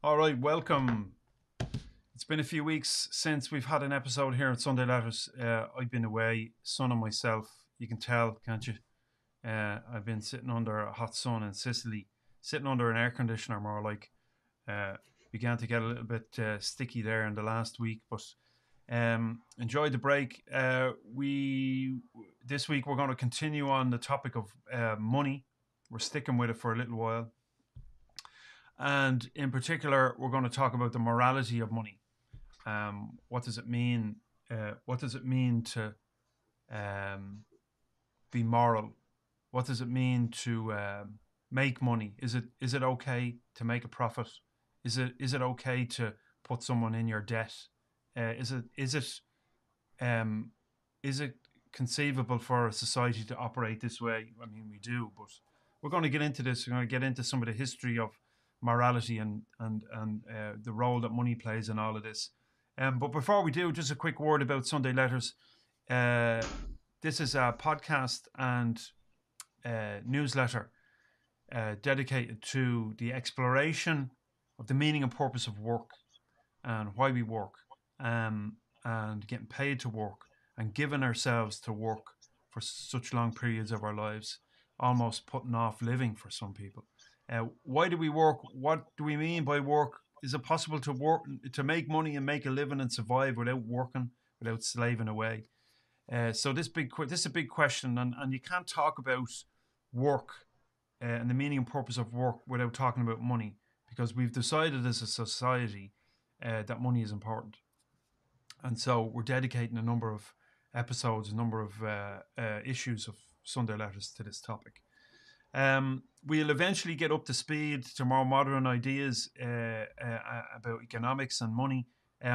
All right, welcome. It's been a few weeks since we've had an episode here at Sunday Letters. I've been away, son and myself. You can tell, can't you? I've been sitting under a hot sun in Sicily, sitting under an air conditioner, more like. Uh, Began to get a little bit sticky there in the last week, but enjoyed the break. We This week we're going to continue on the topic of money. We're sticking with it for a little while. And in particular, we're going to talk about the morality of money. What does it mean? What does it mean to be moral? What does it mean to make money? Is it okay to make a profit? Is it okay to put someone in your debt? Is it conceivable for a society to operate this way? I mean, we do, but we're going to get into this. We're going to get into some of the history of morality and the role that money plays in all of this. But before we do, just a quick word about Sunday Letters. This is a podcast and newsletter dedicated to the exploration of the meaning and purpose of work and why we work, and getting paid to work and giving ourselves to work for such long periods of our lives, almost putting off living for some people. Why do we work? What do we mean by work? Is it possible to work, to make money and make a living and survive without working, without slaving away? So this is a big question, and you can't talk about work and the meaning and purpose of work without talking about money, because we've decided as a society that money is important, and so we're dedicating a number of episodes, a number of issues of Sunday Letters to this topic. We'll eventually get up to speed to more modern ideas about economics and money.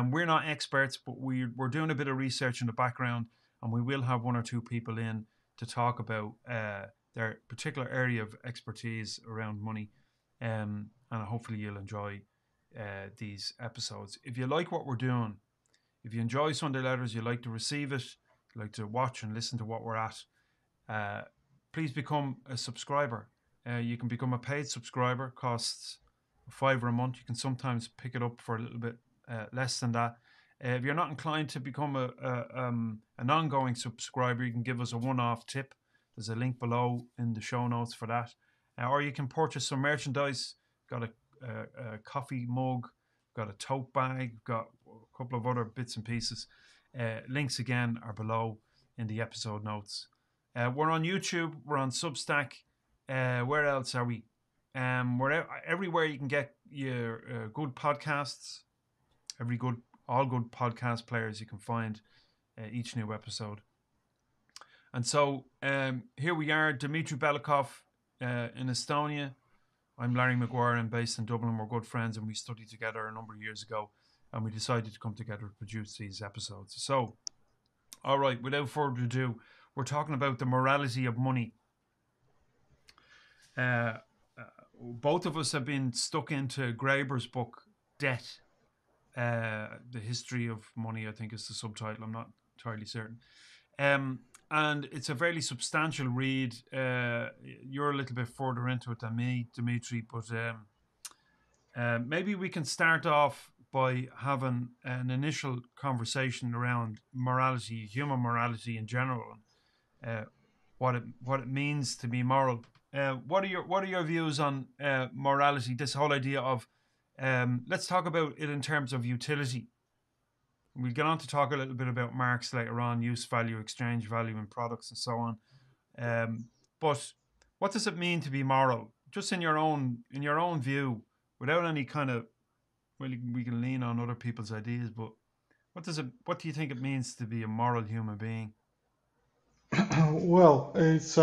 We're not experts, but we're doing a bit of research in the background, and we will have one or two people in to talk about their particular area of expertise around money. And hopefully you'll enjoy these episodes. If you like what we're doing, if you enjoy Sunday Letters, you like to receive it, you like to watch and listen to what we're at, please become a subscriber. You can become a paid subscriber. Costs £5 a month. You can sometimes pick it up for a little bit less than that. If you're not inclined to become an ongoing subscriber, you can give us a one-off tip. There's a link below in the show notes for that. Or you can purchase some merchandise. Got a coffee mug, got a tote bag, got a couple of other bits and pieces. Links again are below in the episode notes. We're on YouTube. We're on Substack. Where else are we? We're everywhere you can get your good podcasts. All good podcast players you can find each new episode. And so here we are, Dmitry Belikov in Estonia. I'm Larry McGuire. I'm based in Dublin. We're good friends, and we studied together a number of years ago, and we decided to come together to produce these episodes. So, all right, without further ado, we're talking about the morality of money. Both of us have been stuck into Graeber's book, Debt. The History of Money, I think is the subtitle. I'm not entirely certain. And it's a fairly substantial read. You're a little bit further into it than me, Dimitri, but maybe we can start off by having an initial conversation around morality, human morality in general, what it means to be moral. What are your views on morality? This whole idea of let's talk about it in terms of utility. We'll get on to talk a little bit about Marx later on, use value, exchange value in products, and so on. But what does it mean to be moral? Just in your own view, without any kind of, well, we can lean on other people's ideas. But what do you think it means to be a moral human being? Well, it's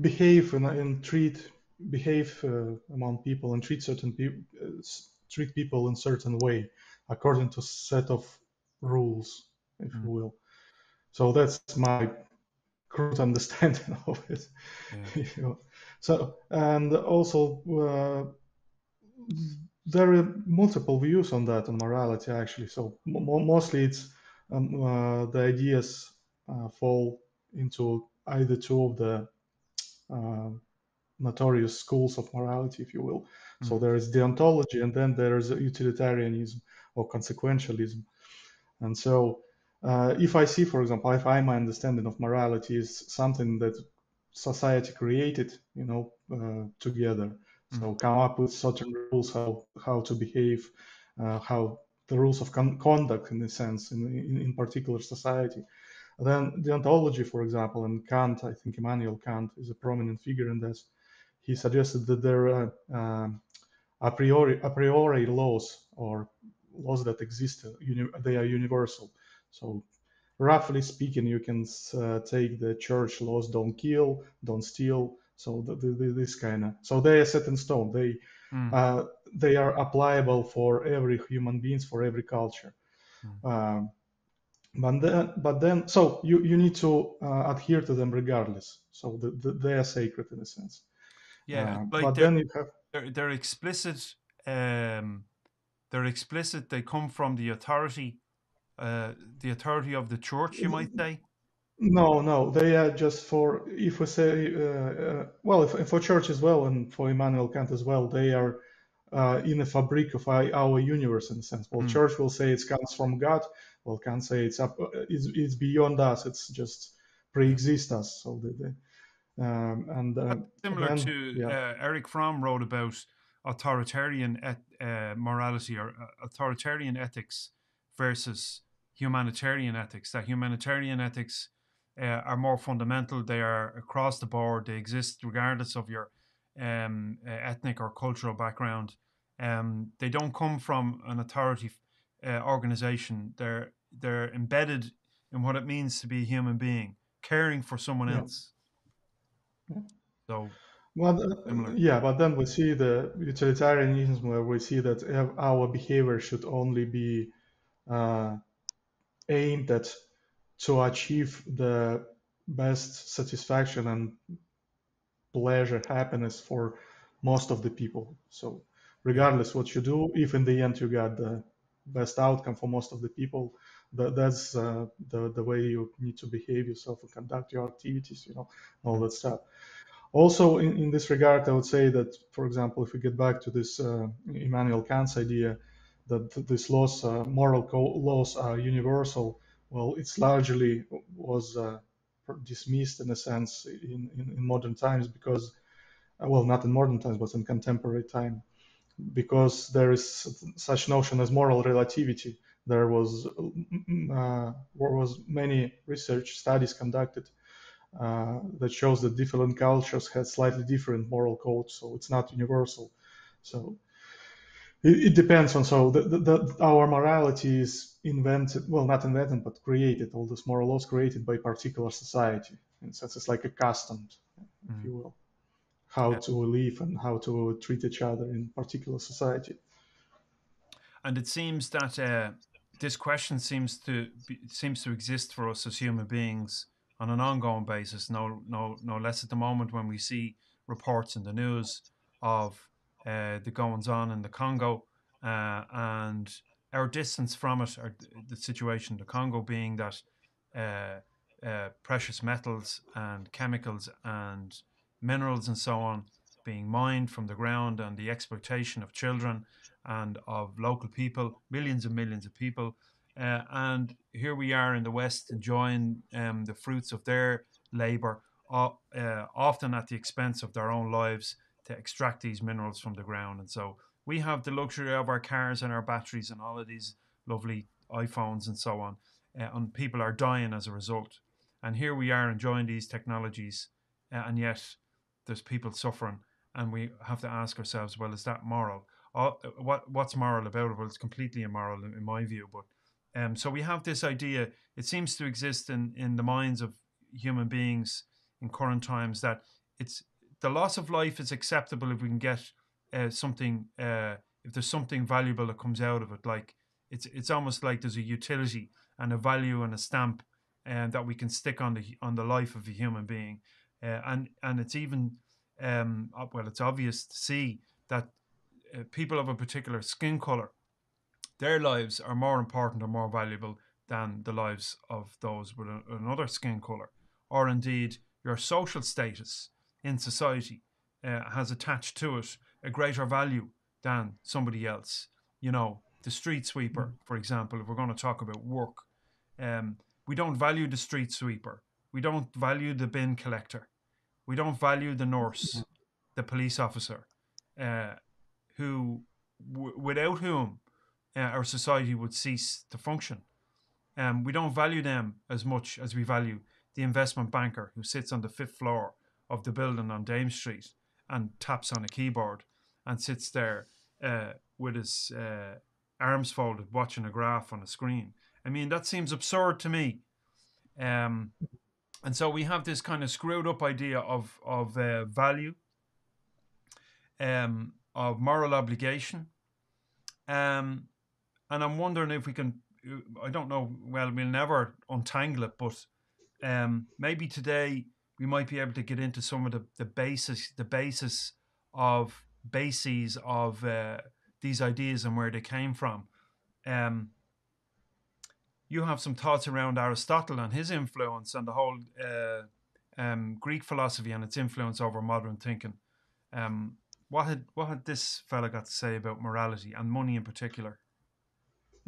behave and treat behave among people and treat certain people treat people in certain way according to set of rules, if you will. So that's my crude understanding of it. Yeah. So, and also there are multiple views on that, on morality actually. So mostly it's the ideas fall into either two of the uh, notorious schools of morality, if you will. So there is deontology, and then there is utilitarianism or consequentialism. And so, if I see, for example, if my understanding of morality is something that society created, together, so come up with certain rules how to behave, how the rules of conduct, in a sense, in particular society. Then deontology, for example, and Kant, I think Immanuel Kant is a prominent figure in this. He suggested that there are a priori laws, or laws that exist, they are universal. So roughly speaking, you can take the church laws: don't kill, don't steal. So this kind of, so they are set in stone. They are applicable for every human beings, for every culture. But then, so you need to adhere to them regardless. So they are sacred in a sense. Yeah, like But then you have they're explicit. They're explicit. They come from the authority of the church, you might say. no, they are just for, if we say, well, if for church as well, and for Immanuel Kant as well, they are in a fabric of our universe, in a sense. Well, church will say it comes from God. Well, Kant say it's beyond us. It's just pre-exist us. So Similar then, to yeah. Eric Fromm wrote about authoritarian morality, or authoritarian ethics versus humanitarian ethics. That humanitarian ethics are more fundamental. They are across the board. They exist regardless of your ethnic or cultural background. They don't come from an authority organization. They're embedded in what it means to be a human being, caring for someone else. Yeah. So, but then we see the utilitarianism, where we see that our behavior should only be aimed at to achieve the best satisfaction and pleasure, happiness for most of the people. So regardless what you do, if in the end you got the best outcome for most of the people, that's the way you need to behave yourself and conduct your activities, all that stuff. Also, in this regard, I would say that, for example, if we get back to this Immanuel Kant's idea that these laws, moral laws, are universal, well, it's largely was dismissed in a sense in modern times, because, well, not in modern times, but in contemporary time, because there is such notion as moral relativity. There was many research studies conducted that shows that different cultures had slightly different moral codes, so it's not universal. So it depends on, so our morality is invented, well, not invented, but created. All these moral laws created by particular society. In a sense, it's like a custom, if you will, how to live and how to treat each other in particular society. And it seems that this question seems to exist for us as human beings on an ongoing basis. No less at the moment when we see reports in the news of the goings on in the Congo, and our distance from it, or the situation in the Congo being that precious metals and chemicals and minerals and so on being mined from the ground, and the exploitation of children and of local people, millions and millions of people. And here we are in the West enjoying the fruits of their labor, often at the expense of their own lives, to extract these minerals from the ground. And so we have the luxury of our cars and our batteries and all of these lovely iPhones and so on, and people are dying as a result. And here we are enjoying these technologies, and yet there's people suffering. And we have to ask ourselves, well, is that moral? What's moral about it? Well, it's completely immoral in my view. But so we have this idea. It seems to exist in the minds of human beings in current times, that it's the loss of life is acceptable if we can get something. If there's something valuable that comes out of it, like it's almost like there's a utility and a value and a stamp, that we can stick on the life of a human being, and it's even well, it's obvious to see that people of a particular skin color, their lives are more important or more valuable than the lives of those with another skin color, or indeed your social status in society has attached to it a greater value than somebody else. You know, the street sweeper, for example, if we're going to talk about work, we don't value the street sweeper. We don't value the bin collector. We don't value the nurse, the police officer, uh, without whom our society would cease to function. We don't value them as much as we value the investment banker who sits on the fifth floor of the building on Dame Street and taps on a keyboard and sits there with his arms folded, watching a graph on a screen. I mean, that seems absurd to me. And so we have this kind of screwed up idea of value, of moral obligation. And I'm wondering if we can, I don't know, well, we'll never untangle it, but maybe today we might be able to get into some of the basis of bases of these ideas and where they came from. You have some thoughts around Aristotle and his influence and the whole Greek philosophy and its influence over modern thinking. What had this fella got to say about morality and money in particular?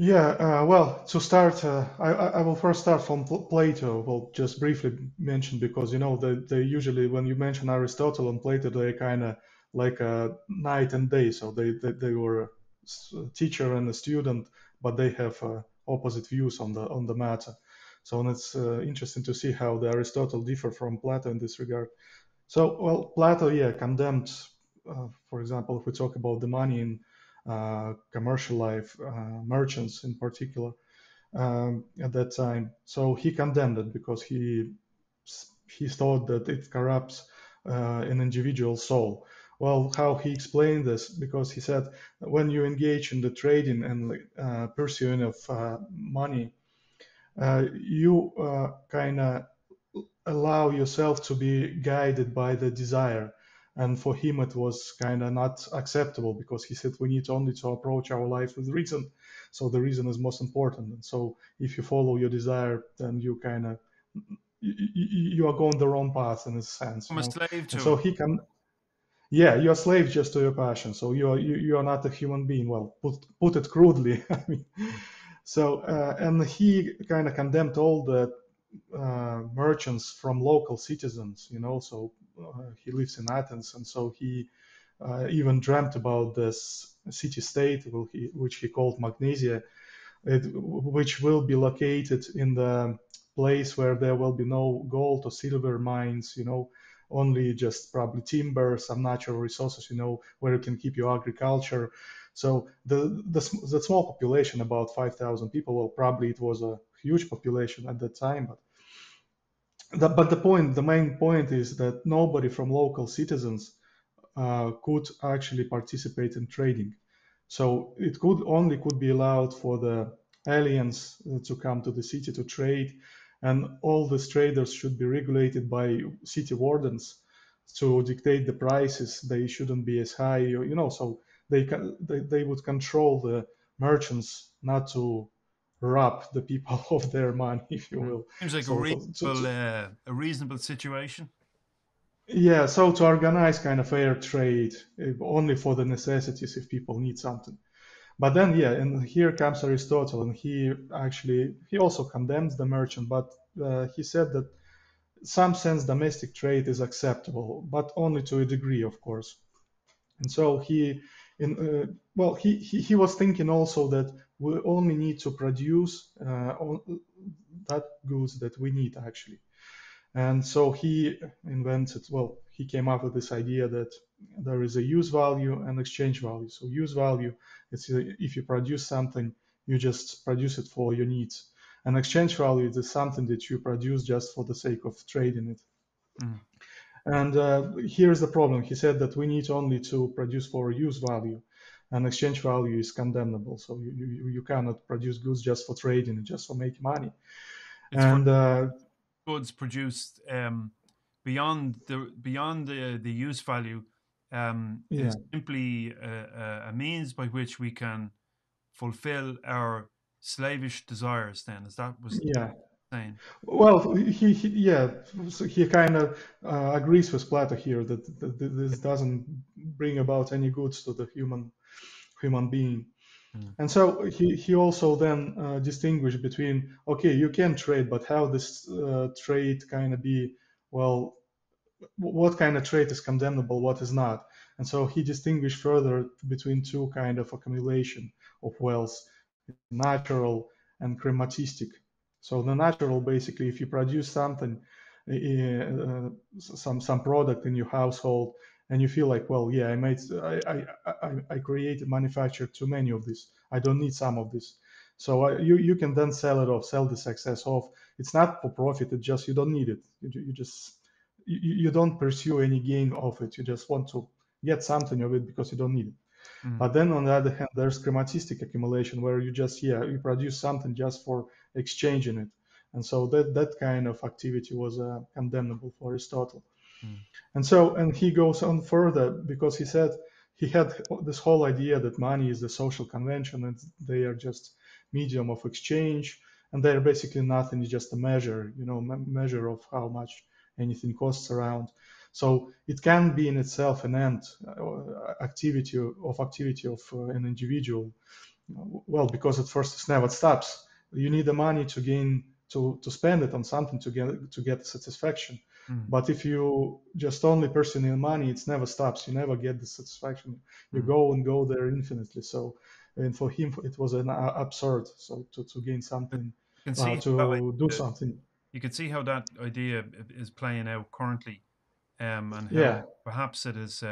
Yeah, well, to start, I will first start from Plato. Well, just briefly mention because you know they usually when you mention Aristotle and Plato, they kind of like a night and day. So they were a teacher and a student, but they have opposite views on the matter. So and it's interesting to see how the Aristotle differ from Plato in this regard. So well, Plato, yeah, condemned, for example, if we talk about the money in commercial life, merchants in particular, at that time. So he condemned it because he thought that it corrupts an individual soul. Well, how he explained this? Because he said when you engage in the trading and pursuing of money, you kind of allow yourself to be guided by the desire. And for him, it was kind of not acceptable because he said we need only to approach our life with reason. So the reason is most important. And so if you follow your desire, then you kind of you are going the wrong path in a sense, I'm you a know. slave And to so it. he can, yeah, you're a slave just to your passion. So you are not a human being. Well, put it crudely. I mean, so and he kind of condemned all the merchants from local citizens, you know. So he lives in Athens, and so he even dreamt about this city-state, which he called Magnesia, which will be located in the place where there will be no gold or silver mines, you know, only just probably timber, some natural resources, you know, where you can keep your agriculture. So the small population, about 5,000 people, well, probably it was a huge population at that time, but the main point is that nobody from local citizens could actually participate in trading. So it could be allowed for the aliens to come to the city to trade, and all these traders should be regulated by city wardens to dictate the prices. They shouldn't be as high, you know. So they would control the merchants not to rob the people of their money, if you will. Seems like So a reasonable situation. yeah, so to organize kind of fair trade only for the necessities if people need something. But then, yeah, and here comes Aristotle, and he also condemns the merchant, but he said that some sense domestic trade is acceptable, but only to a degree, of course. And so he was thinking also that we only need to produce that goods that we need actually. And so he came up with this idea that there is a use value and exchange value. So use value is if you produce something, you just produce it for your needs. And exchange value is something that you produce just for the sake of trading it. Mm. And here's the problem. He said that we need only to produce for use value, and exchange value is condemnable. So you cannot produce goods just for trading, just for making money. It's for And goods produced beyond the use value yeah, is simply a means by which we can fulfill our slavish desires. Then, is that was yeah. Saying. Well, yeah, so he kind of agrees with Plato here that this doesn't bring about any goods to the human being. Mm. And so he also then distinguished between, okay, you can trade, but how this trade kind of be, well, what kind of trade is condemnable, what is not. And so he distinguished further between two kind of accumulation of wealth, natural and crematistic. So the natural, basically, if you produce something, some product in your household, and you feel like, well, yeah, I created, manufactured too many of this. I don't need some of this. So you can then sell it off, sell this excess off. It's not for profit. It's just you don't need it. You just you don't pursue any gain of it. You just want to get something of it because you don't need it. Mm. But then on the other hand, there's crematistic accumulation where you just, yeah, you produce something just for exchanging it. And so that kind of activity was condemnable for Aristotle. Mm. And he goes on further because he said he had this whole idea that money is the social convention and they are just medium of exchange, and they're basically nothing, it's just a measure, measure of how much anything costs around. So it can be in itself an end, activity of an individual. Well, because at first it's never stops. You need the money to gain to spend it on something to get satisfaction. Mm. But if you just only pursue money, it never stops. You never get the satisfaction. You Mm. go and go there infinitely. So, and for him, it was an absurd. So to gain But something, you can see how to do uh, something. you can see how that idea is playing out currently, and how Yeah, perhaps it has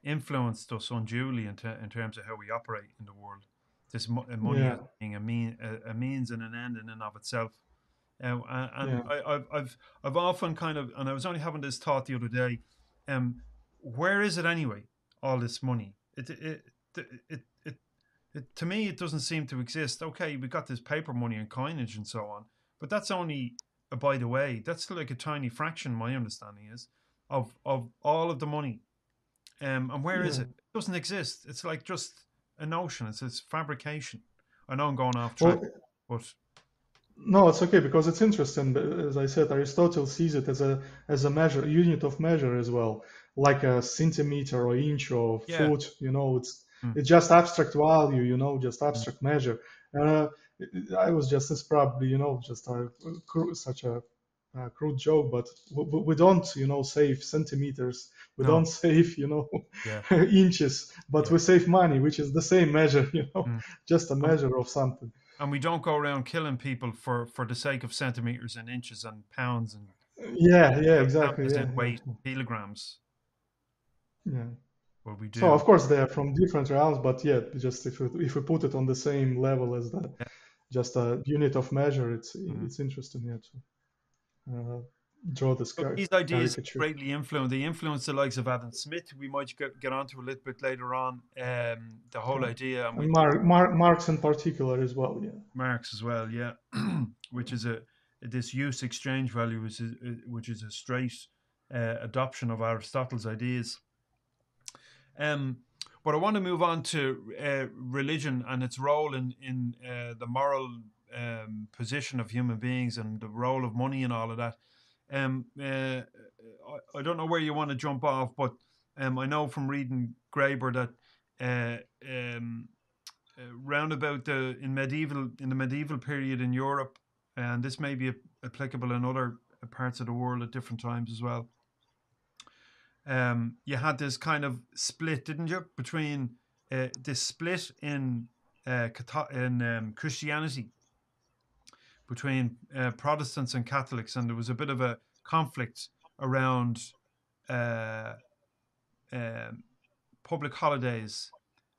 influenced us unduly in terms of how we operate in the world. This money yeah, as being a means and an end in and of itself. And yeah. I've often kind of, and I was only having this thought the other day, where is it anyway? All this money, to me, it doesn't seem to exist. Okay, we got this paper money and coinage and so on, but that's only a by the way. That's still like a tiny fraction. My understanding is of all of the money. And where is Yeah. it? It doesn't exist. It's like just a notion. It's fabrication. I know I'm going off track, Well, but no, it's okay because it's interesting. As I said, Aristotle sees it as a measure, unit of measure as well, like a centimeter or inch or yeah. foot. Mm. It's just abstract value. Just Mm. abstract measure. Uh, I was just as probably just such a crude joke, but we don't save centimeters. We No. don't save Yeah. inches, but Yeah. we save money, which is the same measure. Mm. Just a And, measure of something. and we don't go around killing people for the sake of centimeters and inches and pounds and Yeah, yeah, count exactly. as Yeah, in yeah, weight kilograms. yeah. What we So do. of course they are from different realms, but yeah, just if we put it on the same level as the Yeah. just a unit of measure, it's Mhm. it's interesting, yeah, to draw this But these ideas caricature. greatly influence. They influence the likes of Adam Smith. We might get onto a little bit later on. The whole Yeah. idea, and And we Marx in particular as well. Yeah, Marx as well. Yeah, which is a this use exchange value, which is a straight adoption of Aristotle's ideas. Um, but I want to move on to religion and its role in the moral position of human beings and the role of money and all of that. I don't know where you want to jump off, but I know from reading Graeber that um, round about in the medieval period in Europe, and this may be applicable in other parts of the world at different times as well. You had this kind of split, didn't you, between this split in Christianity between Protestants and Catholics, and there was a bit of a conflict around uh, um public holidays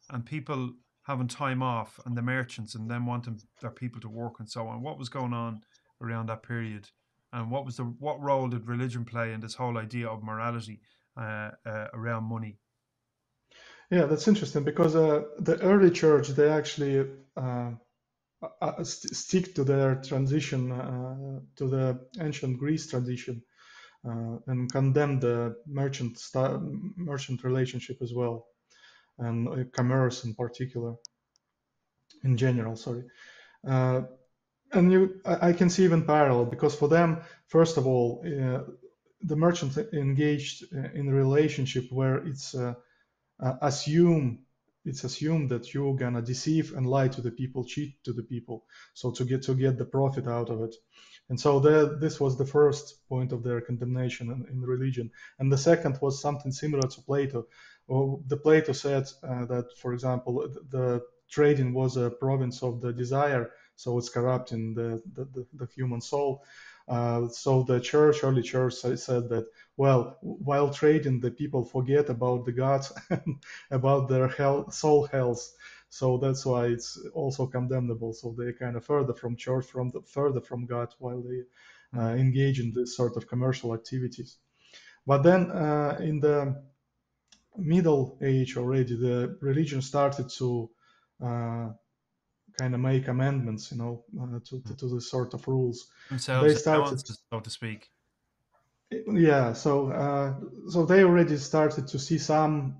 and people having time off, and the merchants and them wanting their people to work and so on. What was going on around that period, and what role did religion play in this whole idea of morality around money? yeah, that's interesting because the early church they actually stick to their transition to the ancient Greece tradition and condemn the merchant relationship as well, and commerce in particular, in general. Sorry. Uh, and I can see even parallel, because for them, first of all, the merchants engaged in a relationship where uh, assume it's assumed that you're gonna deceive and lie to the people, cheat to the people, so to get the profit out of it. And so this was the first point of their condemnation in religion. And the second was something similar to Plato. The Plato said that, for example, the trading was a province of the desire, so it's corrupting the human soul. So the early church said that, well, while trading, the people forget about the gods and about their health, soul health. So that's why it's also condemnable. So they're kind of further from church, further from God, while they Mm. engage in this sort of commercial activities. But then in the Middle Age already, the religion started to uh, kind of make amendments, to this sort of rules. They Themselves started, allowances, so to speak. yeah. So they already started to see some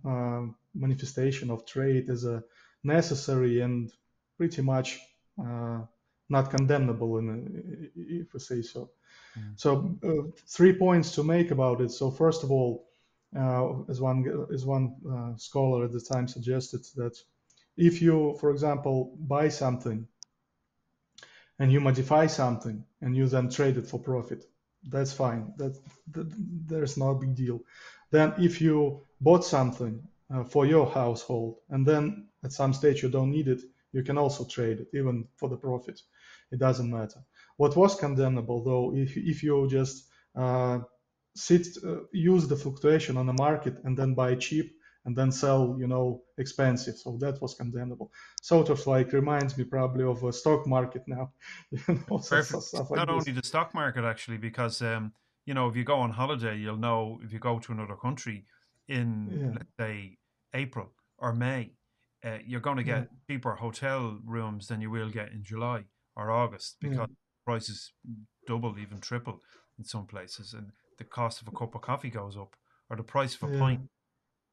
manifestation of trade as a necessary and pretty much uh, not condemnable, if we say so. Mm. So 3 points to make about it. So first of all, as one scholar at the time suggested, that if you, for example, buy something and you modify something and you then trade it for profit, that's fine. That there's no big deal. Then if you bought something for your household and then at some stage you don't need it, you can also trade it even for the profit. It doesn't matter. What was condemnable though, if you just use the fluctuation on the market and then buy cheap and then sell, expensive. So that was condemnable. Sort of like reminds me probably of a stock market now, Perfect. stuff like Not this. only the stock market actually, because if you go on holiday, you'll know if you go to another country in, Yeah, let's say, April or May, you're going to yeah, get cheaper hotel rooms than you will get in July or August yeah, because prices double, even triple in some places, and the cost of a cup of coffee goes up, or the price of a yeah, pint.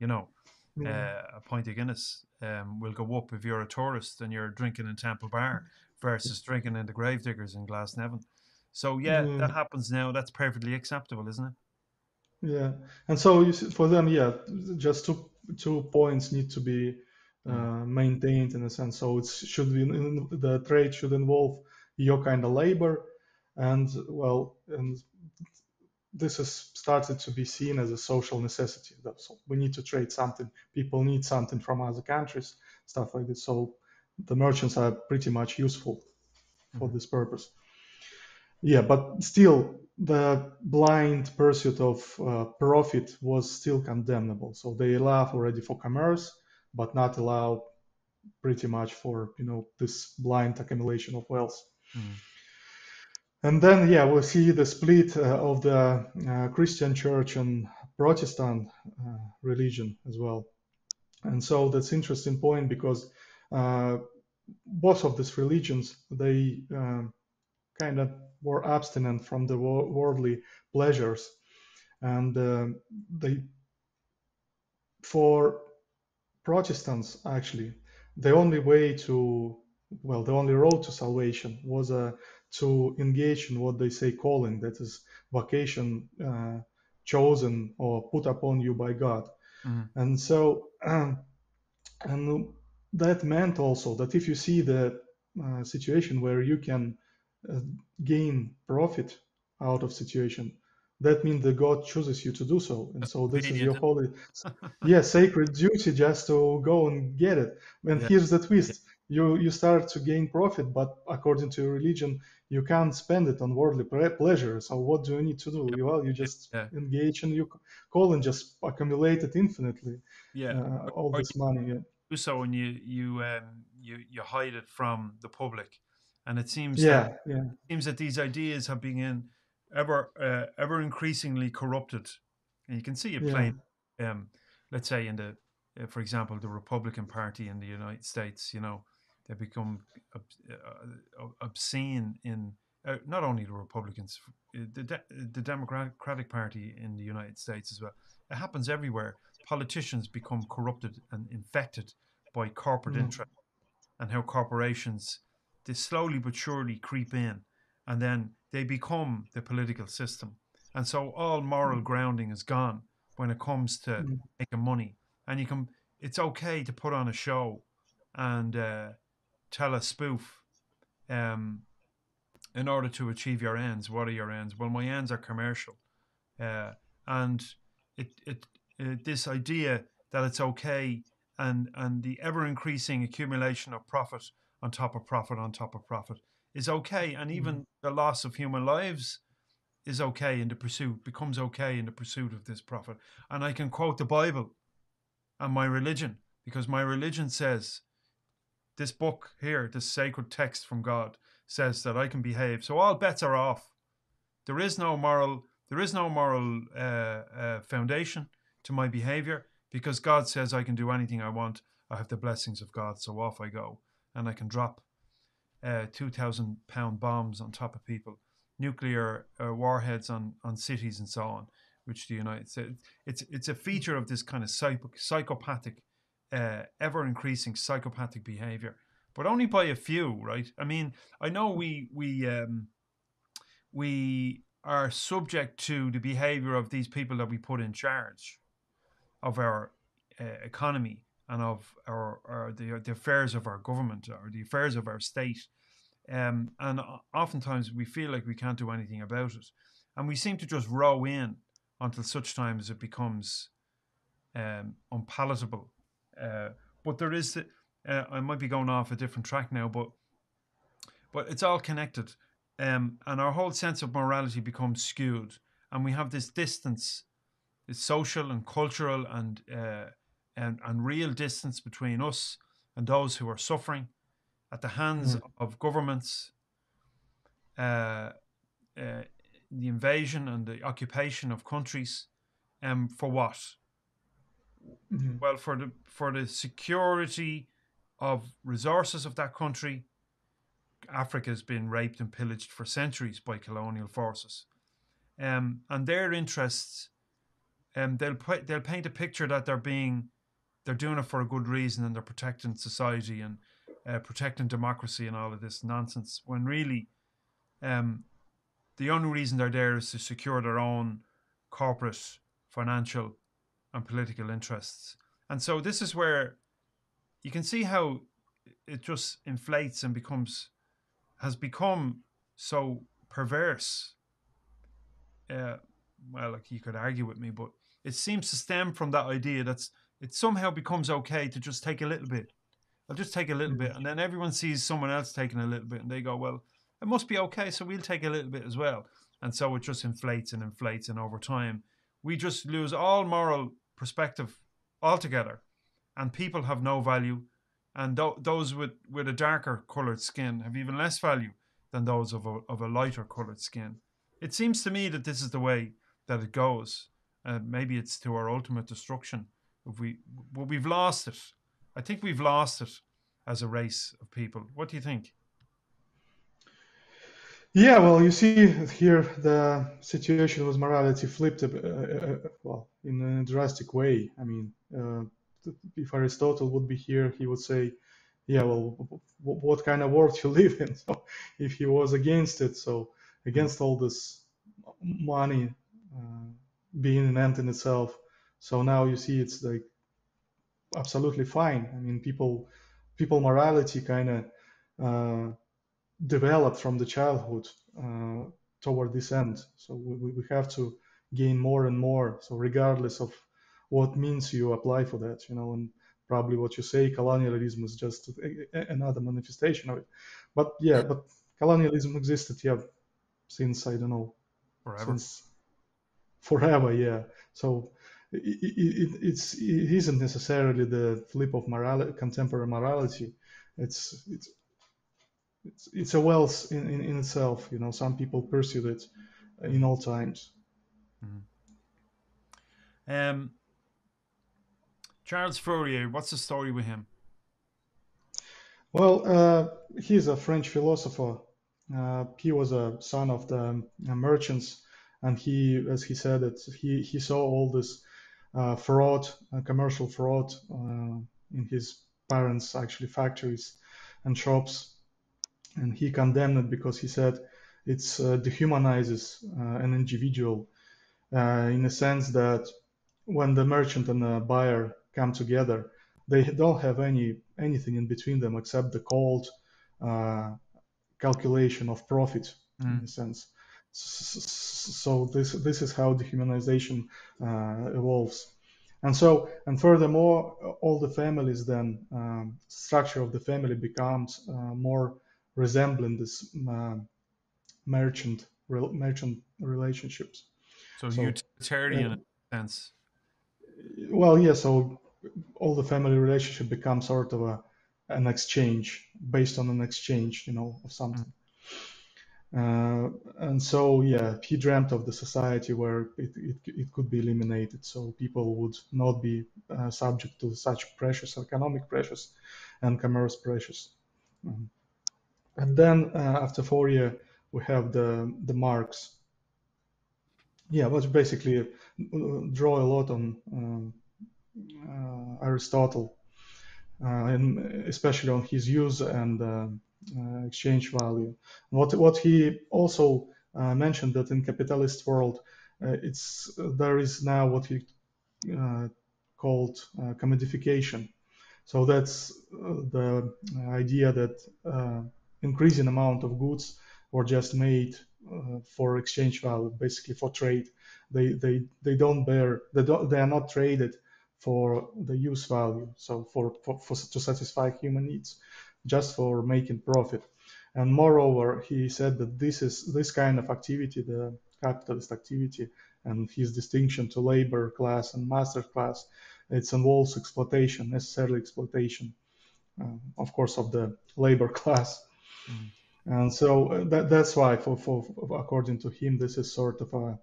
You know, yeah, a pint of Guinness will go up if you're a tourist and you're drinking in Temple Bar versus drinking in the Gravediggers in Glasnevin. So yeah, yeah, that happens now. That's perfectly acceptable, isn't it? yeah. And so you see, for them, yeah, just two points need to be Mm. maintained in a sense. So it should be the trade should involve your kind of labor, and well, and this has started to be seen as a social necessity. So we need to trade something. People need something from other countries, stuff like this. So the merchants are pretty much useful for Mhm. this purpose. Yeah, but still, the blind pursuit of profit was still condemnable. So they allow already for commerce, but not allow pretty much for this blind accumulation of wealth. Mm. And then, yeah, we'll see the split of the Christian church and Protestant religion as well. And so that's interesting point, because uh, both of these religions, they kind of were abstinent from the worldly pleasures. And they, for Protestants, actually, the only way to, well, the only road to salvation was to engage in what they say calling, that is, vocation chosen or put upon you by God. Mm. And so, and that meant also that if you see the situation where you can uh, gain profit out of situation, that means that God chooses you to do so. And so this is Convenient. your holy, yeah, sacred duty just to go and get it. And Yeah. here's the Yeah. twist: you start to gain profit, but according to your religion, you can't spend it on worldly pleasure. So what do you need to do? You Yeah. just Yeah. engage and you call and just accumulate it infinitely, Yeah. all Or this money. Yeah, do so and you hide it from the public, and it seems that yeah, yeah, these ideas have been ever increasingly corrupted, and you can see it yeah, playing. Um, let's say in the, for example, the Republican Party in the United States. They become obscene in not only the Republicans, the Democratic Party in the United States as well. It happens everywhere. Politicians become corrupted and infected by corporate mm, interest, and how corporations, they slowly but surely creep in, and then they become the political system. And so all moral grounding is gone when it comes to mm, making money. And it's okay to put on a show and tell a spoof um, in order to achieve your ends. What are your ends? Well, my ends are commercial. Uh, and this idea that it's okay, and the ever increasing accumulation of profit on top of profit on top of profit is okay, and mm, even the loss of human lives is okay in the pursuit, becomes okay in the pursuit of this profit. And I can quote the Bible and my religion, because my religion says, this book here, this sacred text from God, says that I can behave. So all bets are off. There is no moral foundation to my behavior, because God says I can do anything I want. I have the blessings of God, so off I go, and I can drop 2,000-pound bombs on top of people, nuclear warheads on cities and so on, which the United States. It's a feature of this kind of psychopathic, ever increasing psychopathic behavior, but only by a few, right? I mean, I know we are subject to the behavior of these people that we put in charge of our economy and of the affairs of our government or the affairs of our state. And oftentimes we feel like we can't do anything about it. And we seem to just row in until such time as it becomes unpalatable. But there is, I might be going off a different track now, but it's all connected. And our whole sense of morality becomes skewed. And we have this distance, this social and cultural and real distance between us and those who are suffering at the hands mm, of governments, uh, the invasion and the occupation of countries. For what? mm, Well, for the security of resources of that country. Africa has been raped and pillaged for centuries by colonial forces, and their interests. They'll paint a picture that they're doing it for a good reason, and they're protecting society and protecting democracy and all of this nonsense. When really, um, the only reason they're there is to secure their own corporate, financial, and political interests. And so this is where you can see how it just inflates and has become so perverse. Uh, well, like you could argue with me, but it seems to stem from that idea that's it somehow becomes okay to just take a little bit. I'll just take a little mm, bit, and then everyone sees someone else taking a little bit, and they go, "Well, it must be okay, so we'll take a little bit as well." And so it just inflates and inflates, and over time, we just lose all moral perspective altogether, and people have no value, and those with a darker coloured skin have even less value than those of a lighter coloured skin. It seems to me that this is the way that it goes. Maybe it's to our ultimate destruction. If but we've lost it. I think we've lost it as a race of people. What do you think? Yeah, well, you see here the situation with morality flipped, well, in a drastic way. I mean, if Aristotle would be here, he would say, yeah, well, what kind of world you live in? So if he was against it, so Mm, against all this money being an end in itself, so now you see it's like absolutely fine. I mean, people morality kind of uh, developed from the childhood uh, toward this end. So we have to gain more and more. So regardless of what means you apply for that, and probably what you say, colonialism is just another manifestation of it. But yeah, but colonialism existed, yeah, since I don't know, forever. since forever, yeah. So it isn't necessarily the flip of morality, contemporary morality. It's a wealth in itself. Some people pursue it in Mm, all times. mm. Um, Charles Fourier. What's the story with him? Well, he's a French philosopher. He was a son of the merchants, and as he said, that he saw all this fraud, commercial fraud in his parents' actually factories and shops. and he condemned it because he said it's dehumanizes an individual in a sense that when the merchant and the buyer come together, they don't have anything in between them except the cold uh, calculation of profit in a sense. So this is how dehumanization evolves. And furthermore, all the families then structure of the family becomes more resembling this merchant relationships. So So, utilitarian in a sense. well, yeah. So all the family relationship becomes sort of an exchange based on an exchange, of Mm. something. And so, yeah, he dreamt of the society where it could be eliminated, so people would not be subject to such pressures, economic pressures, and commerce pressures. And then after Fourier, we have the Marx. Yeah, which basically draw a lot on Aristotle, and especially on his use and exchange value. What he also mentioned that in capitalist world, there is now what he uh, called commodification. So that's the idea that increasing amount of goods were just made for exchange value, basically for trade. They don't bear they are not traded for the use value. So for to satisfy human needs, just for making profit. And moreover, he said that this kind of activity, the capitalist activity, and his distinction to labor class and master class, it involves exploitation, necessarily exploitation, of course, of the labor class. Mm. And so that's why, for according to him, this is sort of a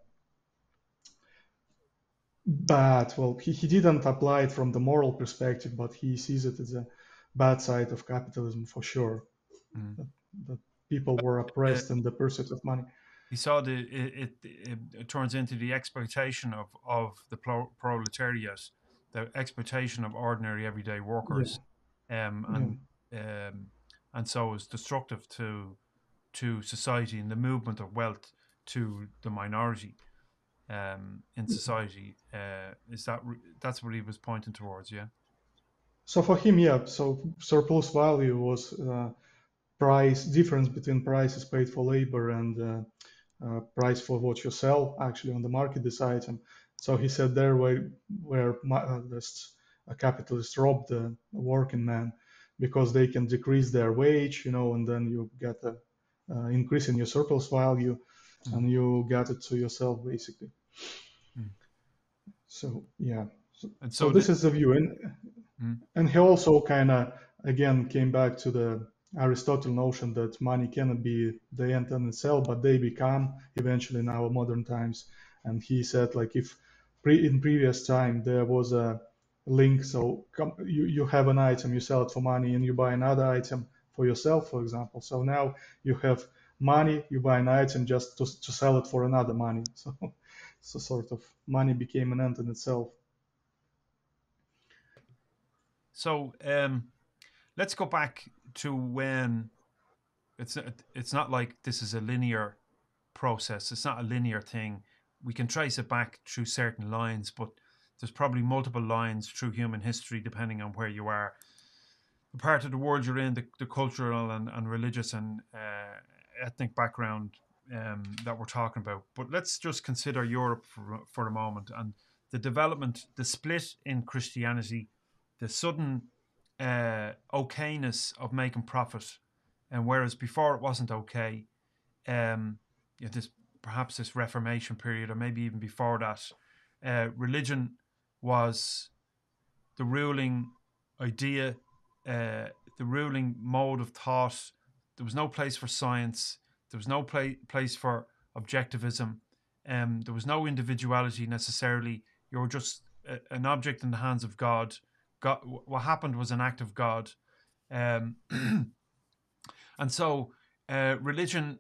bad. Well, he didn't apply it from the moral perspective, but he sees it as a bad side of capitalism for sure. Mm. That people were Uh, oppressed in the pursuit of money. he saw it turns into the exploitation of the proletariat, the exploitation of ordinary everyday Yeah, workers, yeah. um, and so is destructive to society and the movement of wealth to the minority in society. That's what he was pointing towards? Yeah. So for him, yeah. So surplus value was price difference between prices paid for labor and price for what you sell actually on the market this item. So he said there where capitalists rob the working man because they can decrease their wage, and then you get a increase in your surplus value, Mm. and you get it to yourself basically. Mm. So yeah, And so so this is the view, and he also kind of again came back to the Aristotle notion that money cannot be the end in itself, but they become eventually in our modern times. And he said, like, if in previous time there was a link, so you have an item, you sell it for money, and you buy another item for yourself, for example. So now you have money, you buy an item just to sell it for another money. So sort of money became an end in itself. so let's go back to when it's not like this is a linear process. It's not a linear thing. We can trace it back through certain lines, but there's probably multiple lines through human history depending on where you are, the part of the world you're in, the cultural and religious and ethnic background that we're talking about. But let's just consider Europe for a moment and the development, the split in Christianity, the sudden okayness of making profit, and whereas before it wasn't okay, um, this perhaps this Reformation period, or maybe even before that, religion was the ruling idea, the ruling mode of thought. There was no place for science. There was no place for objectivism. There was no individuality necessarily. You were just an object in the hands of God. God. What happened was an act of God, um, and so religion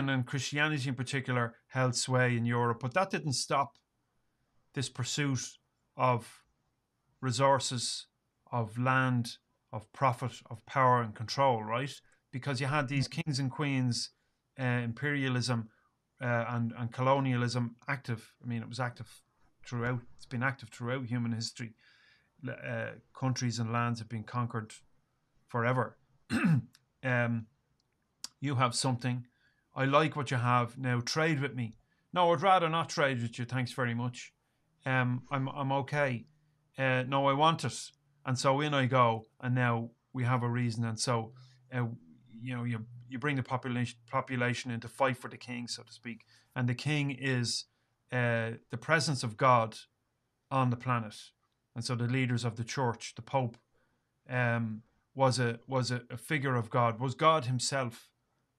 and Christianity in particular held sway in Europe. But that didn't stop this pursuit of resources, of land, of profit, of power and control, right? because you had these kings and queens, imperialism, and colonialism active. I mean, it was active throughout. It's been active throughout human history. Countries and lands have been conquered forever. um, you have something. I like what you have. Now trade with me. No, I'd rather not trade with you. Thanks very much. I'm okay. No, I want it. And so in I go, and now we have a reason. And so, uh, you bring the population in to fight for the king, so to speak. And the king is the presence of God on the planet. And so the leaders of the church, the Pope, was a figure of God, was God himself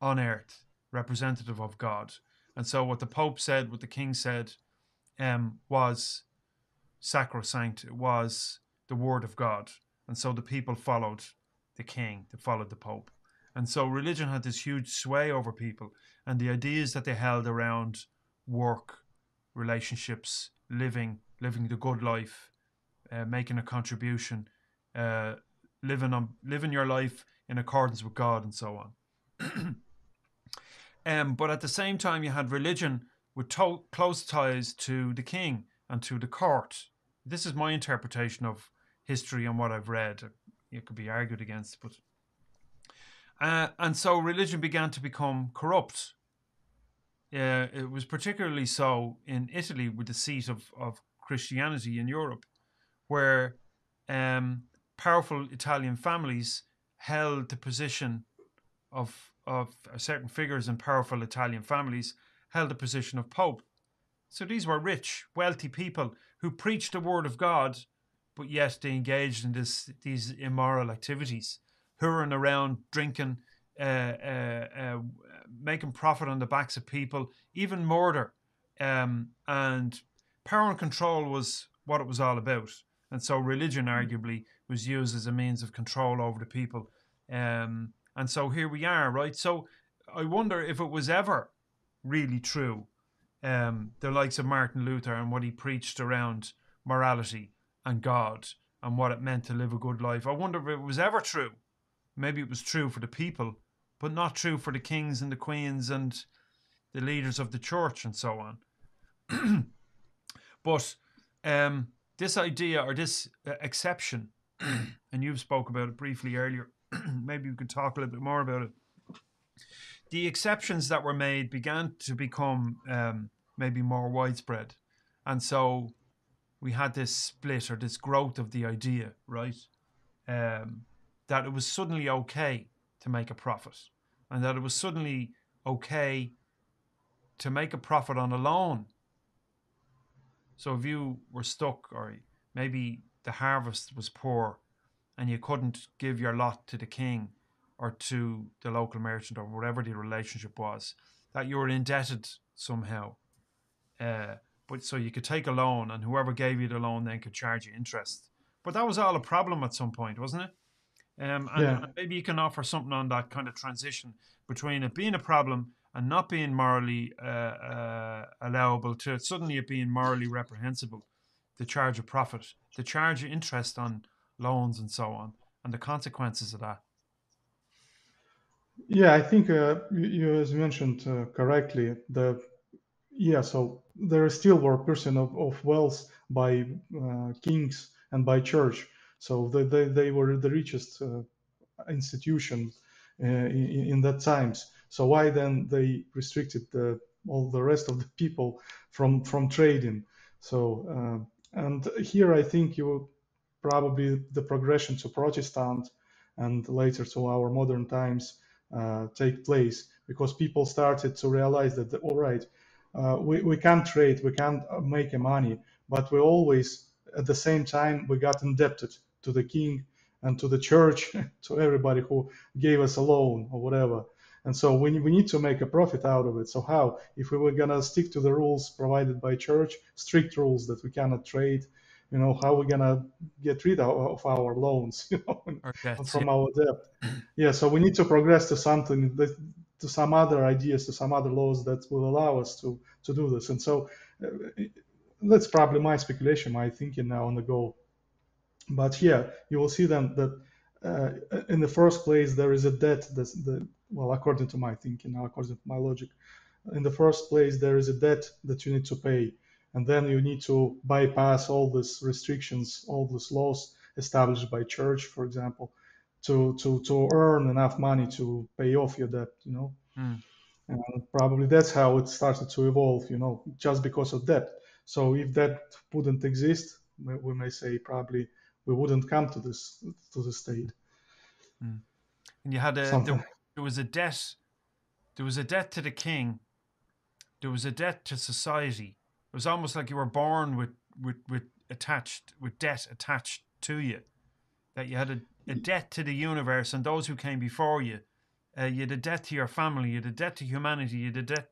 on earth, representative of God. And so what the Pope said, what the king said, was sacrosanct. It was the word of God. And so the people followed the king, they followed the Pope. And so religion had this huge sway over people, and the ideas that they held around work, relationships, living the good life, making a contribution, living your life in accordance with God, and so on. But at the same time, you had religion with close ties to the king and to the court. This is my interpretation of history and what I've read. It could be argued against, but and so religion began to become corrupt. It was particularly so in Italy, with the seat of Christianity in Europe, where powerful Italian families held the position of certain figures in powerful Italian families held the position of Pope. So these were rich, wealthy people who preached the word of God, but yet they engaged in these immoral activities, hurrying around, drinking, making profit on the backs of people, even murder. And power and control was what it was all about. And so religion arguably was used as a means of control over the people. And so here we are, right? So I wonder if it was ever really true, the likes of Martin Luther and what he preached around morality and God and what it meant to live a good life. I wonder if it was ever true. Maybe it was true for the people, but not true for the kings and the queens and the leaders of the church and so on. But this idea, or this exception, and you've spoke about it briefly earlier, maybe we could talk a little bit more about it. The exceptions that were made began to become maybe more widespread. And so we had this split, or this growth of the idea, right? That it was suddenly okay to make a profit, and that it was suddenly okay to make a profit on a loan. So if you were stuck, or maybe the harvest was poor and you couldn't give your lot to the king or to the local merchant or whatever the relationship was, that you were indebted somehow. But so you could take a loan, and whoever gave you the loan then could charge you interest. But that was all a problem at some point, wasn't it? And maybe you can offer something on that kind of transition between it being a problem and not being morally allowable to suddenly it being morally reprehensible, to charge a profit, to charge interest on loans and so on, and the consequences of that. Yeah, I think you as mentioned correctly, so there still were person of wealth by kings and by church. So they were the richest institution in that times. So why then they restricted all the rest of the people from trading? So and here I think you probably the progression to Protestant and later to our modern times take place, because people started to realize that all right, we can't trade, we can't make money, but we always at the same time we got indebted to the king and to the church, to everybody who gave us a loan or whatever. And so we need to make a profit out of it. So how? If we were gonna stick to the rules provided by church, strict rules that we cannot trade, how we're gonna get rid of our loans, from our debt. Yeah, so we need to progress to something to some other ideas, to some other laws that will allow us to do this. And so that's probably my speculation, my thinking now on the go. But yeah, you will see then that uh, in the first place, there is a debt that's well, according to my thinking, according to my logic, in the first place, there is a debt that you need to pay. And then you need to bypass all these restrictions, all these laws established by church, for example, to earn enough money to pay off your debt, Mm. And probably that's how it started to evolve, just because of debt. So if that wouldn't exist, we may say probably we wouldn't come to this state. Mm. And you had Something. there was a debt. There was a debt to the king. There was a debt to society. It was almost like you were born with debt attached to you. That you had a debt to the universe and those who came before you. You had a debt to your family. You had a debt to humanity. You had a debt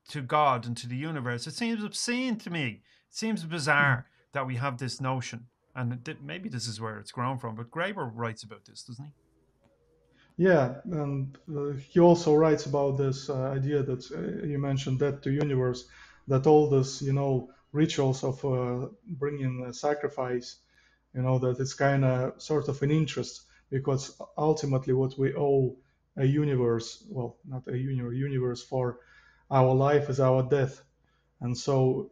to God and to the universe. It seems obscene to me. It seems bizarre that we have this notion, and maybe this is where it's grown from. But Graeber writes about this, doesn't he? Yeah, and he also writes about this idea that you mentioned, that to universe, that all this, rituals of bringing a sacrifice, that it's kind of sort of an interest, because ultimately what we owe a universe, well, not a universe for our life is our death. And so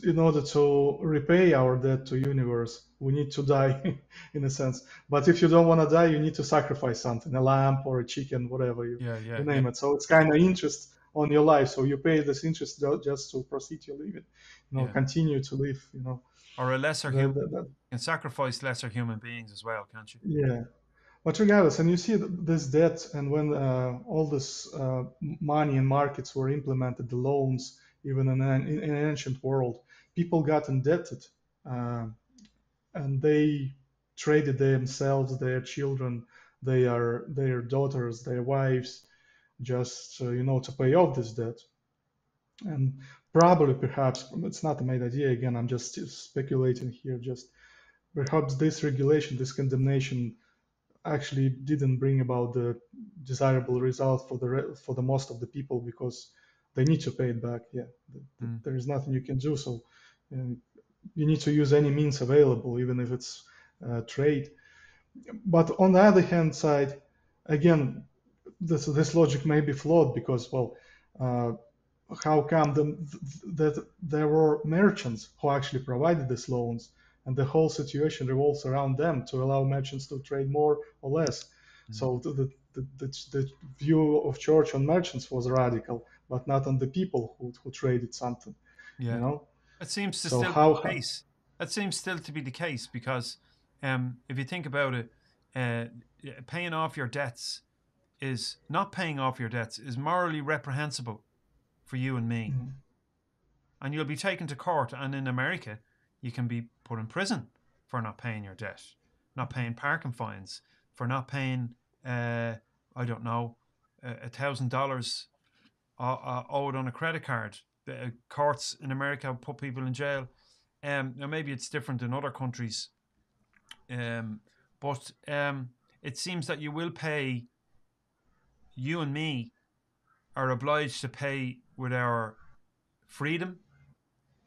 in order to repay our debt to universe, we need to die in a sense. But if you don't want to die, you need to sacrifice something, a lamb or a chicken, whatever Yeah, you yeah, yeah, name it. So it's kind of interest on your life. So you pay this interest just to proceed your living, yeah. continue to live, Or a lesser human. that, that, that, You can sacrifice lesser human beings as well, can't you? yeah. But regardless, and you see this debt, and when all this money and markets were implemented, the loans, even in an ancient world, people got indebted. Uh, and they traded themselves, their children, their daughters, their wives, just to pay off this debt. And probably, perhaps, it's not a made idea. Again, I'm just speculating here. Just perhaps this regulation, this condemnation, actually didn't bring about the desirable result for the most of the people, because they need to pay it back. Yeah, Mm. there is nothing you can do. So you need to use any means available, even if it's trade. But on the other hand side, again, this logic may be flawed, because, well, uh, how come that there were merchants who actually provided these loans, and the whole situation revolves around them to allow merchants to trade more or less. Mm. So the view of church on merchants was radical, but not on the people who traded something, you Yeah. know. It seems to So still be the how case. That seems still to be the case because if you think about it, paying off your debts is not paying off your debts is morally reprehensible for you and me. mm, And you'll be taken to court. And in America, you can be put in prison for not paying your debt, not paying parking fines, for not paying, I don't know, $1,000 owed on a credit card. The courts in America put people in jail. Now maybe it's different in other countries, but it seems that you will pay. You and me are obliged to pay with our freedom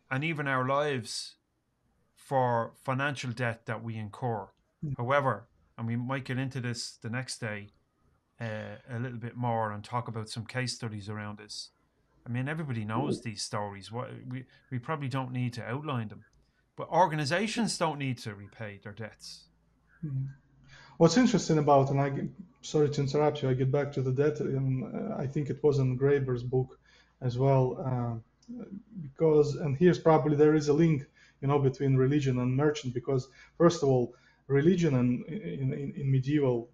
and even our lives for financial debt that we incur. mm, However, and we might get into this the next day a little bit more and talk about some case studies around this. I mean, everybody knows these stories. We probably don't need to outline them, but organizations don't need to repay their debts. mm. What's interesting about, and sorry to interrupt you, I get back to the debt, and I think it was in Graeber's book as well, because, and here's probably there is a link, between religion and merchant, because first of all, religion in medieval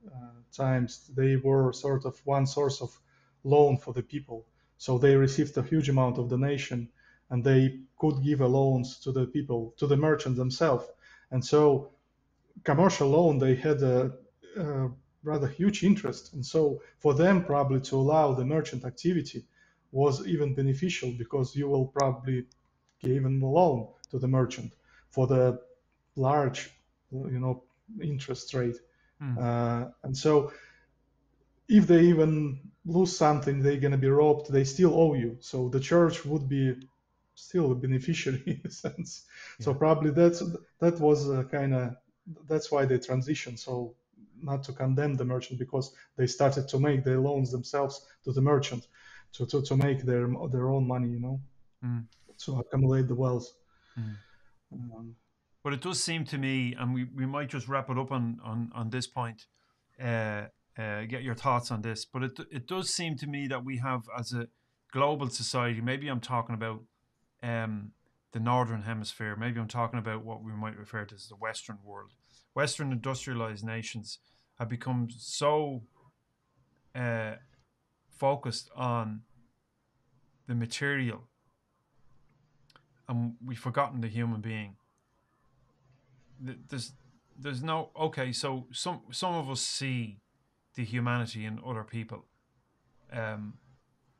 times, they were sort of one source of loan for the people. So they received a huge amount of donation, and they could give a loans to the people, to the merchants themselves. And so commercial loan, they had a rather huge interest. And so for them, probably to allow the merchant activity was even beneficial, because you will probably give them a loan to the merchant for the large, interest rate. Mm, And so if they even lose something, they're going to be robbed, they still owe you. So the church would be still a beneficiary in a sense. So yeah. probably that was kind of, that's why they transitioned so not to condemn the merchant, because they started to make their loans themselves to the merchant to make their own money, mm, to accumulate the wealth. mm. Um, But it does seem to me, and we might just wrap it up on this point, uh, get your thoughts on this. But it does seem to me that we have, as a global society, maybe I'm talking about um, the northern hemisphere, maybe I'm talking about what we might refer to as the Western world. Western industrialized nations have become so uh, focused on the material, and we've forgotten the human being. There's no, okay. So some of us see the humanity in other people, um,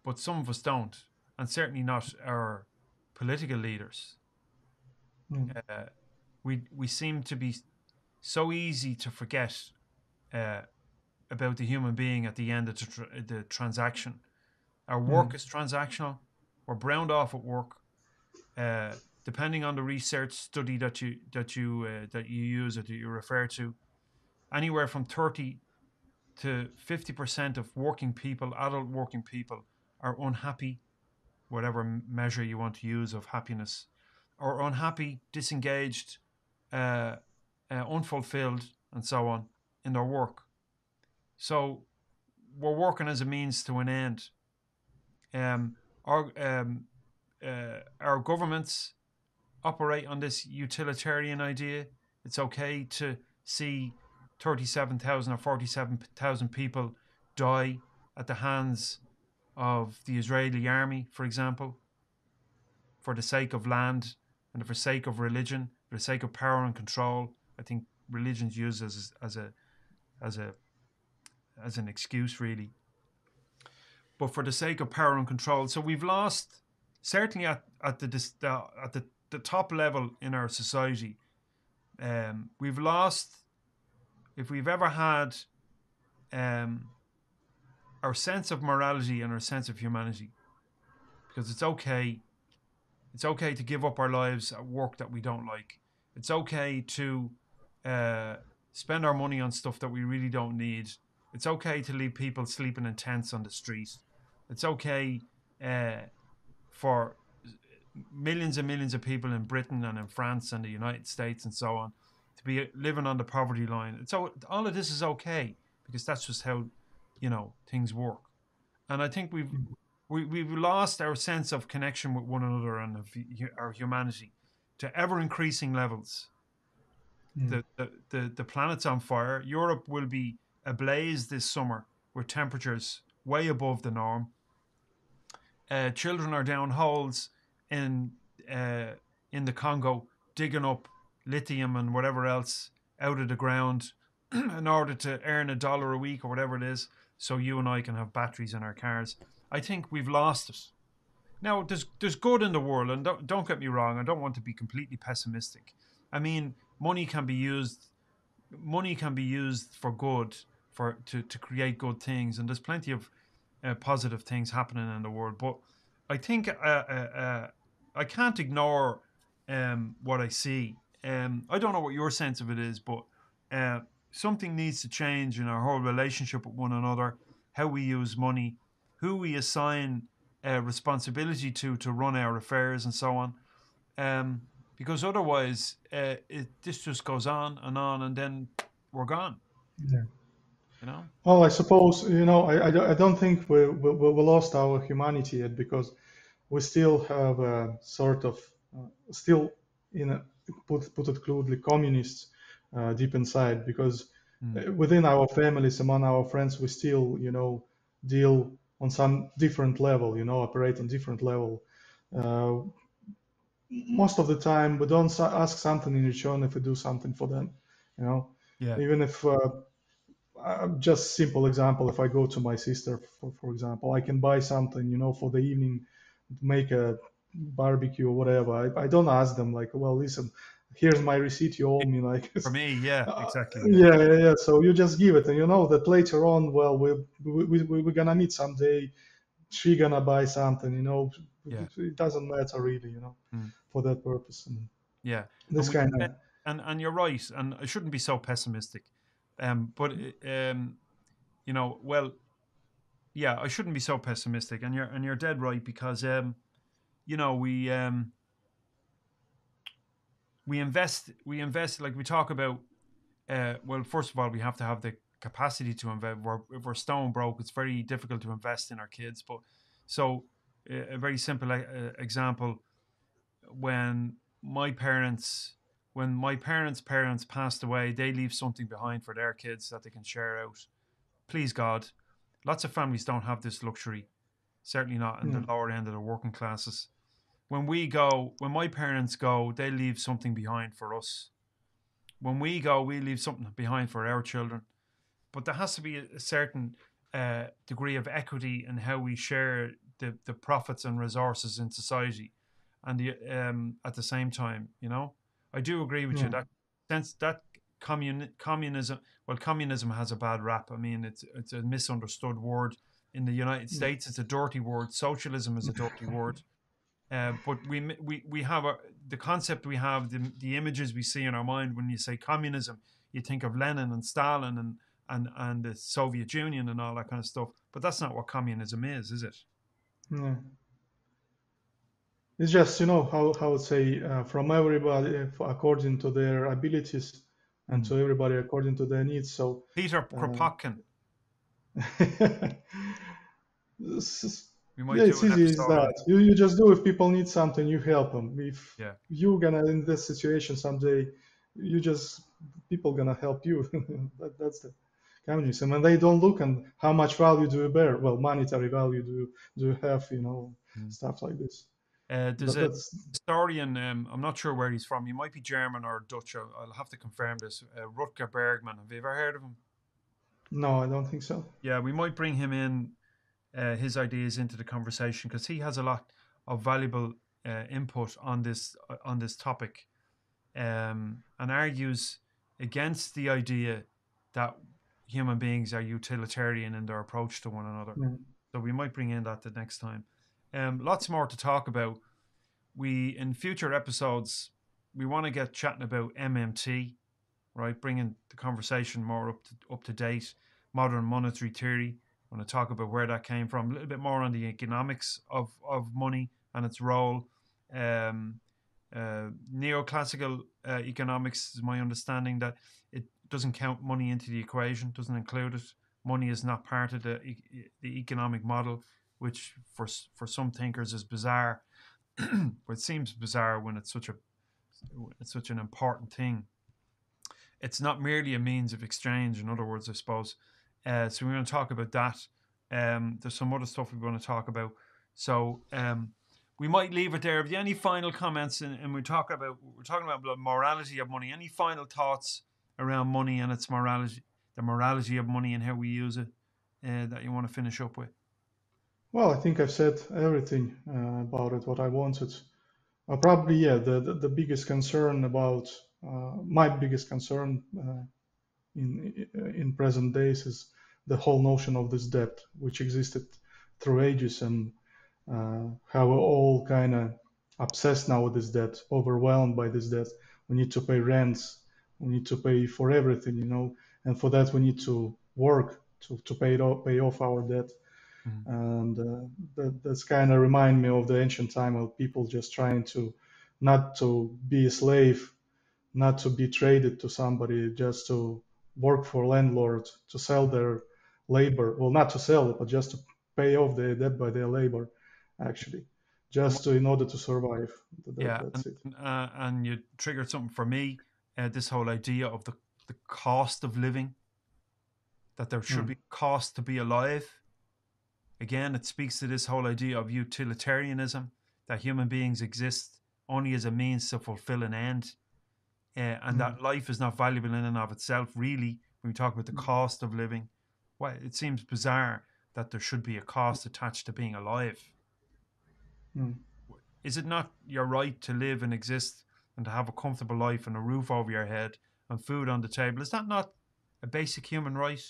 but some of us don't, and certainly not our political leaders. mm, Uh, we seem to be so easy to forget uh, about the human being at the end of the transaction. Our work mm, is transactional. We're browned off at work. Uh, Depending on the research study that you use or that you refer to, anywhere from 30 to 50% of working people, adult working people, are unhappy, whatever measure you want to use of happiness, or unhappy, disengaged, uh, unfulfilled, and so on in their work. So we're working as a means to an end. Um, our our governments operate on this utilitarian idea. It's okay to see 37,000 or 47,000 people die at the hands of the Israeli army, for example, for the sake of land and for the sake of religion, for the sake of power and control. I think religion's used as a as an excuse, really, but for the sake of power and control. So we've lost, certainly at the top level in our society. We've lost, if we've ever had um, our sense of morality and our sense of humanity, because it's okay to give up our lives at work that we don't like. It's okay to uh, spend our money on stuff that we really don't need. It's okay to leave people sleeping in tents on the street. It's okay uh, for millions and millions of people in Britain and in France and the United States and so on to be living on the poverty line. And so all of this is okay because that's just how things work. And I think we've lost our sense of connection with one another and of our humanity to ever increasing levels. mm. The planet's on fire. Europe will be ablaze this summer with temperatures way above the norm. Children are down holes in uh, in the Congo digging up lithium and whatever else out of the ground in order to earn $1 a week or whatever it is, so you and I can have batteries in our cars. I think we've lost it. Now, there's good in the world, and don't get me wrong. I don't want to be completely pessimistic. I mean, money can be used for good, to create good things, and there's plenty of positive things happening in the world. But I think I can't ignore what I see. I don't know what your sense of it is, but something needs to change in our whole relationship with one another, how we use money, who we assign responsibility to run our affairs, and so on. Because otherwise, this just goes on, and then we're gone. Yeah. You know? Well, I suppose, I don't think we lost our humanity yet, because we still have a sort of still in a, put it crudely, communists deep inside, because Mm. within our families, among our friends, we still deal on some different level, operate on different level. Uh, Most of the time, we don't ask something in return if we do something for them, you know. Yeah. Even if just simple example, if I go to my sister, for example, I can buy something, for the evening, make a barbecue or whatever. I don't ask them like, well, listen, here's my receipt, you owe me, like. For me, yeah, uh, exactly. Yeah. yeah, yeah, yeah. So you just give it, and you know that later on, well, we're gonna meet someday. She gonna buy something, Yeah. it doesn't matter really, Mm. for that purpose. And Yeah. And this we kind of, and you're right. And I shouldn't be so pessimistic. But you know, well, yeah, I shouldn't be so pessimistic, and you're dead right because you know, we invest like we talk about. Well, first of all, we have to have the capacity to invest. If we're stone broke, it's very difficult to invest in our kids. But so, a very simple example: when my parents, when my parents' passed away, they leave something behind for their kids that they can share out. Please God, lots of families don't have this luxury. Certainly not in the Yeah. lower end of the working classes. When we go, when my parents go, they leave something behind for us. When we go, we leave something behind for our children. But there has to be a certain degree of equity in how we share the profits and resources in society. And at the same time, you know, I do agree with you Yeah. that sense that communism, well, communism has a bad rap. I mean, it's a misunderstood word. In the United Yeah. States, it's a dirty word. Socialism is a dirty word. But we have the concept we have, the images we see in our mind when you say communism, you think of Lenin and Stalin and the Soviet Union and all that kind of stuff. But that's not what communism is it? Yeah. It's just, how would say, from everybody according to their abilities and Mm. to everybody according to their needs. So, Peter uh, Kropotkin. We might yeah, do it's an easy as episode on. that. You just do. If people need something, you help them. If Yeah, you gonna in this situation someday, you just people gonna help you. That's the communism, and they don't look on how much value do you bear. Well, monetary value do you have? mm. Stuff like this. There's But a that's historian. I'm not sure where he's from. He might be German or Dutch. I'll have to confirm this. Rutger Bergman. Have you ever heard of him? no, I don't think so. Yeah, we might bring him in, his ideas into the conversation because he has a lot of valuable input on this topic, and argues against the idea that human beings are utilitarian in their approach to one another. Yeah. So we might bring in that the next time. Lots more to talk about. We in future episodes we want to get chatting about MMT, right? Bringing the conversation more up to date. Modern monetary theory. I want to talk about where that came from. A little bit more on the economics of money and its role. Um, Neoclassical economics is my understanding that it doesn't count money into the equation, doesn't include it. Money is not part of the economic model, which for some thinkers is bizarre. But it seems bizarre when it's such an important thing. It's not merely a means of exchange. In other words, I suppose. So we're going to talk about that. There's some other stuff we want to talk about. So we might leave it there. Have you any final comments? And we're talking about the morality of money. Any final thoughts around money and its morality, the morality of money and how we use it, that you want to finish up with? Well, I think I've said everything about it, what I wanted. Probably, yeah, the biggest concern about my biggest concern in present days is the whole notion of this debt, which existed through ages, and how we're all kind of obsessed now with this debt, overwhelmed by this debt. We need to pay rents, we need to pay for everything, and for that we need to work to pay off our debt. Mm-hmm. And that's kind of remind me of the ancient time of people just trying to not to be a slave, not to be traded to somebody, just to work for landlord, to sell their labor. Well, not to sell it, but just to pay off their debt by their labor, actually, just to, in order to survive. Yeah, That's it. and you triggered something for me. This whole idea of the cost of living, that there should be cost to be alive. Again, it speaks to this whole idea of utilitarianism, that human beings exist only as a means to fulfill an end, and that life is not valuable in and of itself, really, when we talk about the cost of living. Well, it seems bizarre that there should be a cost attached to being alive. Mm. Is it not your right to live and exist and to have a comfortable life and a roof over your head and food on the table? Is that not a basic human right?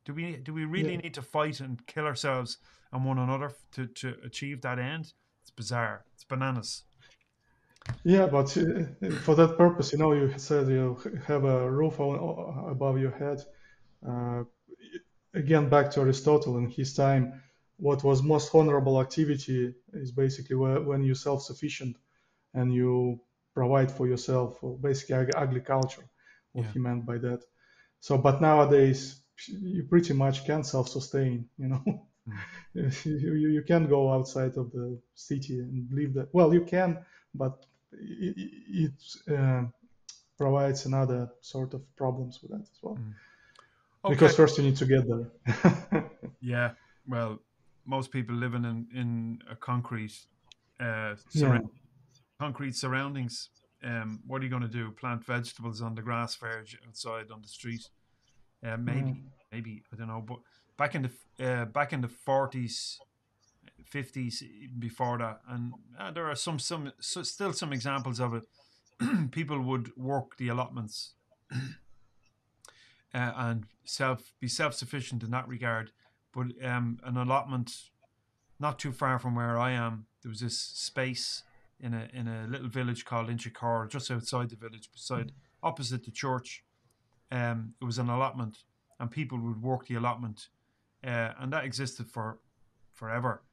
Do we really Yeah. need to fight and kill ourselves and one another to achieve that end? It's bizarre. It's bananas. Yeah, but for that purpose, you said you have a roof above your head. Uh, Again, back to Aristotle in his time, what was most honorable activity is basically when you're self-sufficient and you provide for yourself, or basically agriculture, what Yeah. he meant by that. So, but nowadays you pretty much can self-sustain, you know. Mm. You can't go outside of the city and live that. Well, you can, but it provides another sort of problems with that as well. Mm. Okay. Because first you need to get there. Yeah. Well, most people living in a Yeah, concrete surroundings. What are you going to do? Plant vegetables on the grass verge outside on the street? yeah, Maybe I don't know. But back in the 40s, 50s, before that, and there are still some examples of it. People would work the allotments and be self sufficient in that regard. But an allotment not too far from where I am, there was this space in a little village called Inchicore, just outside the village, beside opposite the church. It was an allotment, and people would work the allotment, and that existed for forever.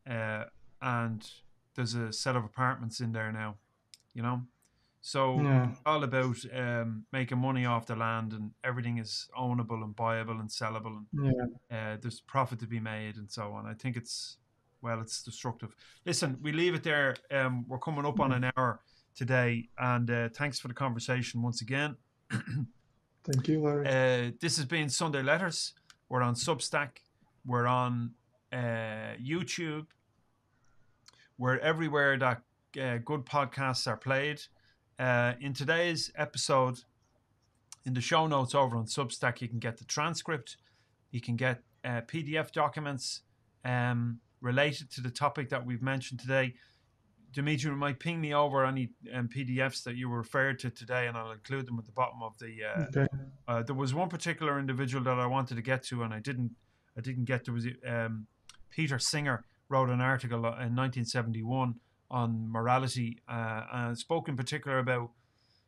Uh, and there's a set of apartments in there now, you know. So yeah, all about making money off the land, and everything is ownable and buyable and sellable, and yeah. there's profit to be made and so on. I think it's destructive. Listen, we leave it there. We're coming up on Yeah. an hour today, and thanks for the conversation once again. Thank you, Larry. This has been Sunday Letters. We're on Substack. We're on YouTube. We're everywhere that good podcasts are played. In today's episode, in the show notes over on Substack, you can get the transcript. You can get PDF documents related to the topic that we've mentioned today. Dimitri might ping me over any PDFs that you referred to today, and I'll include them at the bottom of the. Okay. There was one particular individual that I wanted to get to, and I didn't get to. Was Peter Singer wrote an article in 1971 on morality, spoke in particular about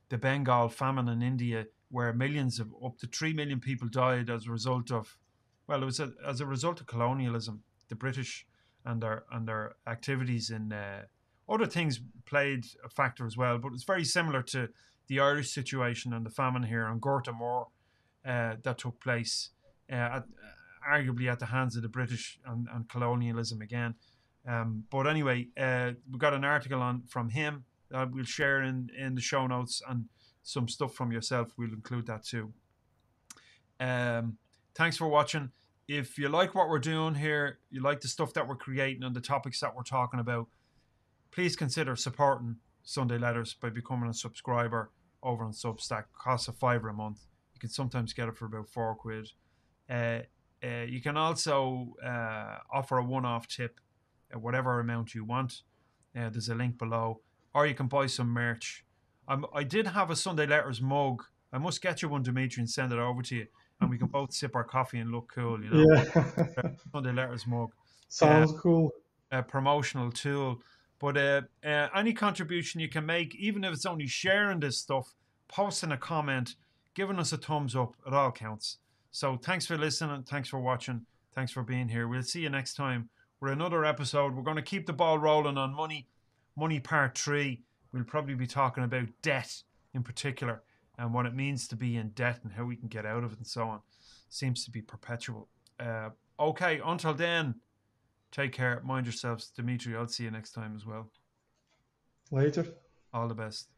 the Bengal famine in India, where millions of up to 3 million people died as a result of, well, it was as a result of colonialism. The British and their activities in other things played a factor as well, but it's very similar to the Irish situation and the famine here on Gorta Moor that took place, arguably at the hands of the British and colonialism again. But anyway, we got an article from him that we'll share in the show notes, and some stuff from yourself. We'll include that too. Thanks for watching. If you like what we're doing here, you like the stuff that we're creating and the topics that we're talking about, please consider supporting Sunday Letters by becoming a subscriber over on Substack. It costs $5 a month. You can sometimes get it for about £4. You can also offer a one-off tip at whatever amount you want. There's a link below. Or you can buy some merch. I did have a Sunday Letters mug. I must get you one, Dimitri, and send it over to you. And we can both sip our coffee and look cool, you know. Yeah. Sunday Letters mug. Sounds cool. A promotional tool. But any contribution you can make, even if it's only sharing this stuff, posting a comment, giving us a thumbs up, it all counts. So thanks for listening. Thanks for watching. Thanks for being here. We'll see you next time with another episode. We're going to keep the ball rolling on money part 3. We'll probably be talking about debt in particular and what it means to be in debt and how we can get out of it and so on. Seems to be perpetual. Okay, until then, take care. Mind yourselves. Dimitri, I'll see you next time as well. Later. All the best.